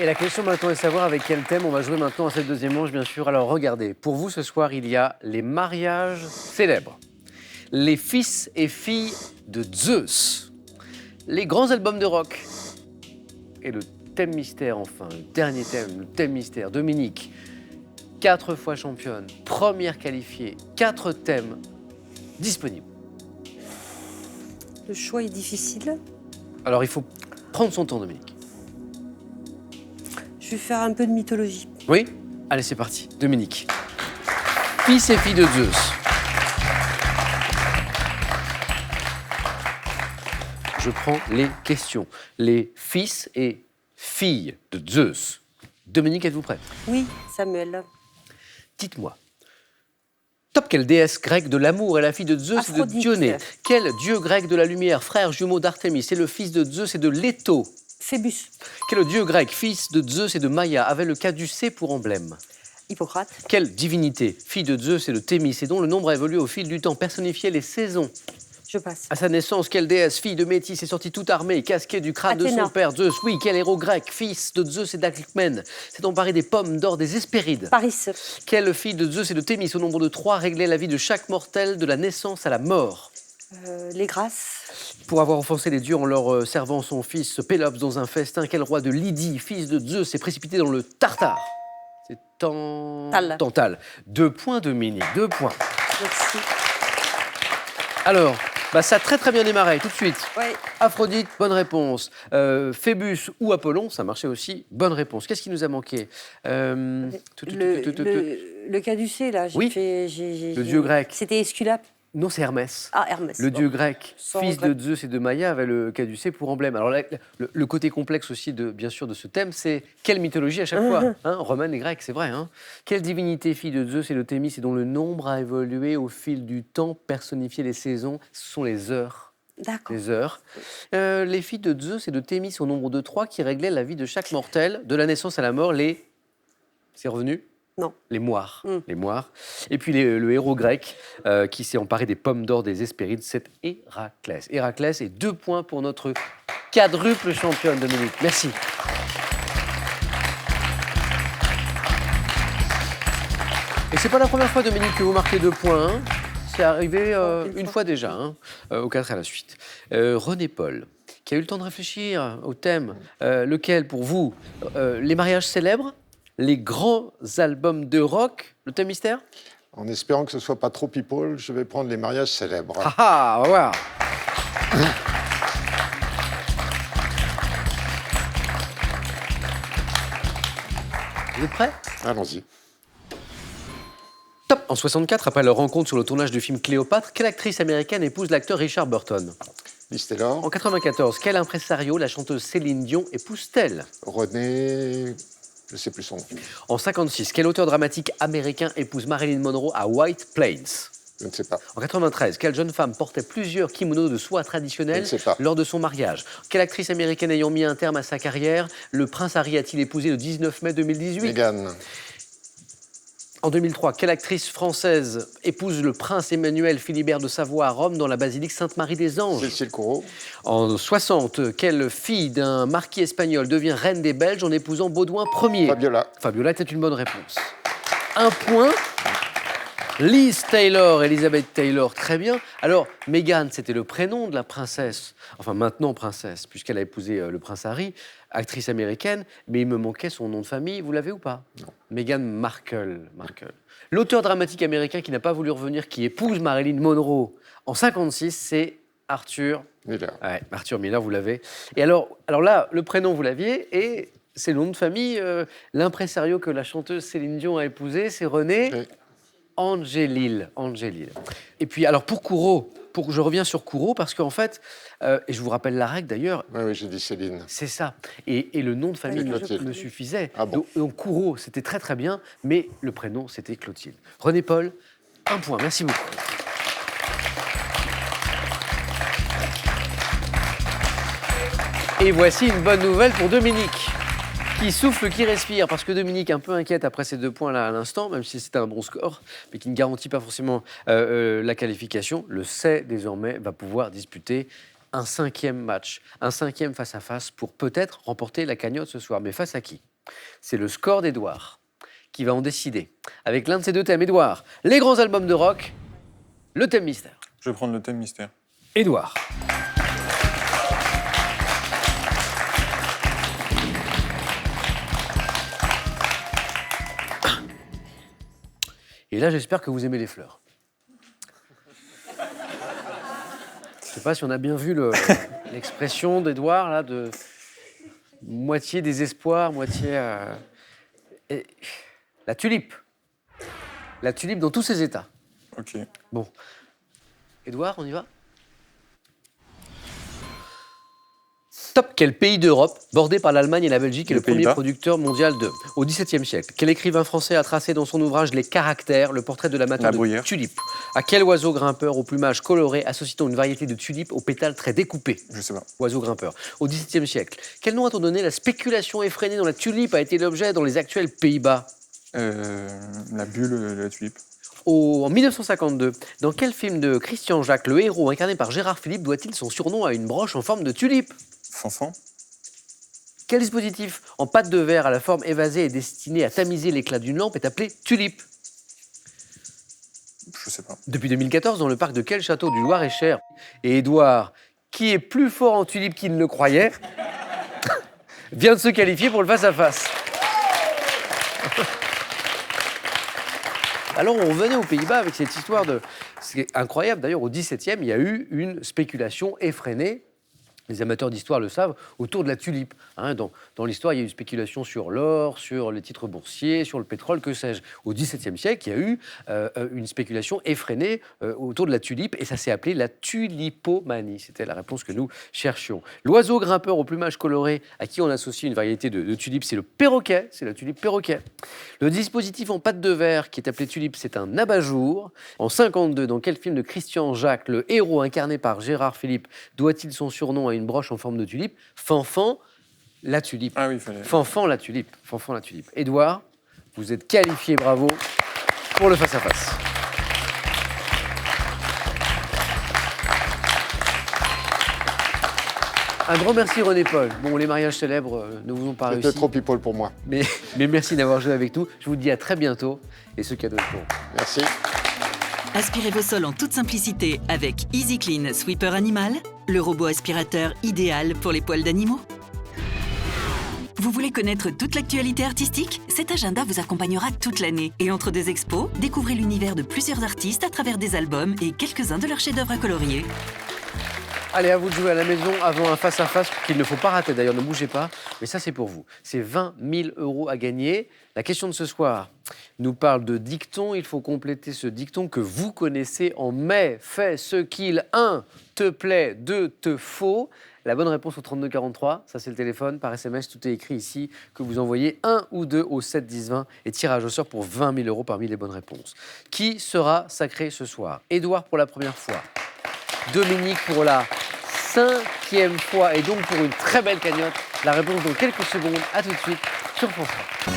Et la question maintenant est de savoir avec quel thème on va jouer maintenant à cette deuxième manche, bien sûr. Alors regardez, pour vous ce soir, il y a les mariages célèbres, les fils et filles de Zeus, les grands albums de rock et le thème mystère enfin, le dernier thème, le thème mystère. Dominique, 4 fois championne, première qualifiée, 4 thèmes disponibles. Le choix est difficile. Alors il faut prendre son temps, Dominique. Je vais faire un peu de mythologie. Oui? Allez, c'est parti. Dominique. Fils et filles de Zeus. Je prends les questions. Les fils et filles de Zeus. Dominique, êtes-vous prête? Oui, Samuel. Dites-moi. Top, quelle déesse grecque de l'amour est la fille de Zeus et de Aphrodite. Dionée? Quel dieu grec de la lumière, frère jumeau d'Artémis, est le fils de Zeus et de Leto? Phébus. Quel dieu grec, fils de Zeus et de Maïa, avait le caducée pour emblème? Hippocrate. Quelle divinité, fille de Zeus et de Thémis, et dont le nombre a évolué au fil du temps, personnifiait les saisons? Je passe. À sa naissance, quelle déesse, fille de Métis, est sortie toute armée, casquée du crâne de Athéna. son père Zeus? Oui, quel héros grec, fils de Zeus et d'Alcmène, s'est emparé des pommes d'or des Hespérides? Paris. Quelle fille de Zeus et de Thémis, au nombre de 3, réglait la vie de chaque mortel de la naissance à la mort? Les Grâces. Pour avoir offensé les dieux en leur servant son fils Pélops dans un festin, quel roi de Lydie, fils de Zeus, s'est précipité dans le Tartare? C'est Tantale. 2 points, Dominique, 2 points. Merci. Alors, ça a très bien démarré, tout de suite. Ouais. Aphrodite, bonne réponse. Phébus ou Apollon, ça marchait aussi, bonne réponse. Qu'est-ce qui nous a manqué? Le caducée, là. Oui. Le dieu grec. C'était Esculape. Non, c'est Hermès. Ah, Hermès. Le bon. dieu grec, Sans fils regret. de Zeus et de Maïa, avait le caducée pour emblème. Alors là, le côté complexe aussi, bien sûr, de ce thème, c'est quelle mythologie à chaque fois, hein, romaine et grecque, c'est vrai. Hein. Quelle divinité, fille de Zeus et de Thémis, et dont le nombre a évolué au fil du temps, personnifié les saisons, ce sont les heures. D'accord. Les heures. Les filles de Zeus et de Thémis au nombre de 3 qui réglaient la vie de chaque mortel, de la naissance à la mort, les... C'est revenu? Non. Les moires. Les moires. Et puis le héros grec qui s'est emparé des pommes d'or des Hespérides, c'est Héraclès. Héraclès, et 2 points pour notre quadruple championne, Dominique. Merci. Et c'est pas la première fois, Dominique, que vous marquez 2 points. Hein. C'est arrivé une fois déjà, hein, au 4 à la suite. René Paul, qui a eu le temps de réfléchir au thème. Lequel, pour vous, les mariages célèbres, les grands albums de rock, le thème mystère? En espérant que ce ne soit pas trop people, je vais prendre les mariages célèbres. Ah ah, on va voir. Vous êtes prêts? Allons-y. Top. En 64, après leur rencontre sur le tournage du film Cléopâtre, quelle actrice américaine épouse l'acteur Richard Burton? Liz Taylor, En 94, quel impresario la chanteuse Céline Dion épouse-t-elle? René, je ne sais plus son nom. En 56, quel auteur dramatique américain épouse Marilyn Monroe à White Plains? Je ne sais pas. En 93, quelle jeune femme portait plusieurs kimonos de soie traditionnels Je ne sais pas. lors de son mariage? Quelle actrice américaine ayant mis un terme à sa carrière, le prince Harry a-t-il épousé le 19 mai 2018? Meghan, En 2003, quelle actrice française épouse le prince Emmanuel Philibert de Savoie à Rome dans la basilique Sainte-Marie des Anges? Cécile Corot, En 60, quelle fille d'un marquis espagnol devient reine des Belges en épousant Baudouin Ier? Fabiola. Fabiola était une bonne réponse. 1 point. Liz Taylor, Elizabeth Taylor, très bien. Alors, Meghan, c'était le prénom de la princesse, enfin maintenant princesse, puisqu'elle a épousé le prince Harry, actrice américaine, mais il me manquait son nom de famille, vous l'avez ou pas? Non. Meghan Markle. L'auteur dramatique américain qui n'a pas voulu revenir, qui épouse Marilyn Monroe en 56, c'est Arthur Miller. Ouais, Arthur Miller, vous l'avez. Et alors là, le prénom, vous l'aviez, et c'est le nom de famille. L'impresario que la chanteuse Céline Dion a épousé, c'est René Oui. Angélil. Et puis, alors pour Kouro, je reviens sur Kouro, parce qu'en fait, et je vous rappelle la règle d'ailleurs, Oui, j'ai dit Céline. c'est ça. Et le nom de famille Clotilde. me suffisait. Ah bon. Donc Kouro, c'était très bien, mais le prénom, c'était Clotilde. René Paul, 1 point. Merci beaucoup. Et voici une bonne nouvelle pour Dominique, qui souffle, qui respire, parce que Dominique, un peu inquiète après ces 2 points-là à l'instant, même si c'était un bon score, mais qui ne garantit pas forcément la qualification, le sait désormais, va pouvoir disputer un 5e match, un 5e face-à-face pour peut-être remporter la cagnotte ce soir. Mais face à qui? C'est le score d'Édouard qui va en décider. Avec l'un de ces deux thèmes, Édouard, les grands albums de rock, le thème mystère. Je vais prendre le thème mystère. Édouard. Et là, j'espère que vous aimez les fleurs. Je ne sais pas si on a bien vu l'expression d'Édouard, là, de moitié désespoir, moitié... La tulipe. La tulipe dans tous ses états. Ok. Bon. Édouard, on y va? Top. Quel pays d'Europe, bordé par l'Allemagne et la Belgique, est Les le premier Pays-Bas. producteur mondial au XVIIe siècle? Quel écrivain français a tracé dans son ouvrage Les Caractères, le portrait de l'amateur La de Bruyère. tulipes? À quel oiseau grimpeur au plumage coloré associe-t-on une variété de tulipes aux pétales très découpés? Je sais pas. Oiseau grimpeur. Au XVIIe siècle, quel nom a-t-on donné la spéculation effrénée dont la tulipe a été l'objet dans les actuels Pays-Bas? La bulle de la tulipe. En 1952, dans quel film de Christian Jacques, le héros incarné par Gérard Philippe, doit-il son surnom à une broche en forme de tulipe? Fanfan. Quel dispositif en pâte de verre à la forme évasée et destiné à tamiser l'éclat d'une lampe est appelé tulipe? Je sais pas. Depuis 2014, dans le parc de quel château du Loir-et-Cher? Et Édouard, qui est plus fort en tulipe qu'il ne le croyait, vient de se qualifier pour le face-à-face. Alors, on revenait aux Pays-Bas avec cette histoire de... C'est incroyable, d'ailleurs, au XVIIe, il y a eu une spéculation effrénée, les amateurs d'histoire le savent, autour de la tulipe. Hein, dans l'histoire, il y a eu une spéculation sur l'or, sur les titres boursiers, sur le pétrole, que sais-je. Au XVIIe siècle, il y a eu une spéculation effrénée autour de la tulipe, et ça s'est appelé la tulipomanie. C'était la réponse que nous cherchions. L'oiseau grimpeur au plumage coloré, à qui on associe une variété de tulipes, c'est le perroquet, c'est la tulipe perroquet. Le dispositif en pâte de verre, qui est appelé tulipe, c'est un abat-jour. En 52, dans quel film de Christian Jacques, le héros incarné par Gérard Philippe, doit-il son surnom à une broche en forme de tulipe? Fanfan, la tulipe. Ah oui, il fallait. Fanfan, la tulipe. Fanfan, la tulipe. Édouard, vous êtes qualifié, bravo, pour le face-à-face. Un grand merci René Paul. Bon, les mariages célèbres ne vous ont pas C'était réussi, trop people pour moi. mais merci d'avoir joué avec nous. Je vous dis à très bientôt et ce cadeau est pour vous. Merci. Aspirez vos sols en toute simplicité avec Easy Clean Sweeper Animal, le robot aspirateur idéal pour les poils d'animaux. Vous voulez connaître toute l'actualité artistique? Cet agenda vous accompagnera toute l'année. Et entre deux expos, découvrez l'univers de plusieurs artistes à travers des albums et quelques-uns de leurs chefs-d'œuvre à colorier. Allez, à vous de jouer à la maison avant un face-à-face qu'il ne faut pas rater. D'ailleurs, ne bougez pas. Mais ça, c'est pour vous. C'est 20 000 € à gagner. La question de ce soir nous parle de dicton. Il faut compléter ce dicton que vous connaissez en mai. Fais ce qu'il, 1, te plaît, 2, te faut. La bonne réponse au 3243, ça c'est le téléphone, par SMS, tout est écrit ici, que vous envoyez 1 ou 2 au 7 10 20 et tirage au sort pour 20 000 € parmi les bonnes réponses. Qui sera sacré ce soir? Édouard pour la première fois, Dominique pour la 5e fois et donc pour une très belle cagnotte. La réponse dans quelques secondes, à tout de suite sur France 3.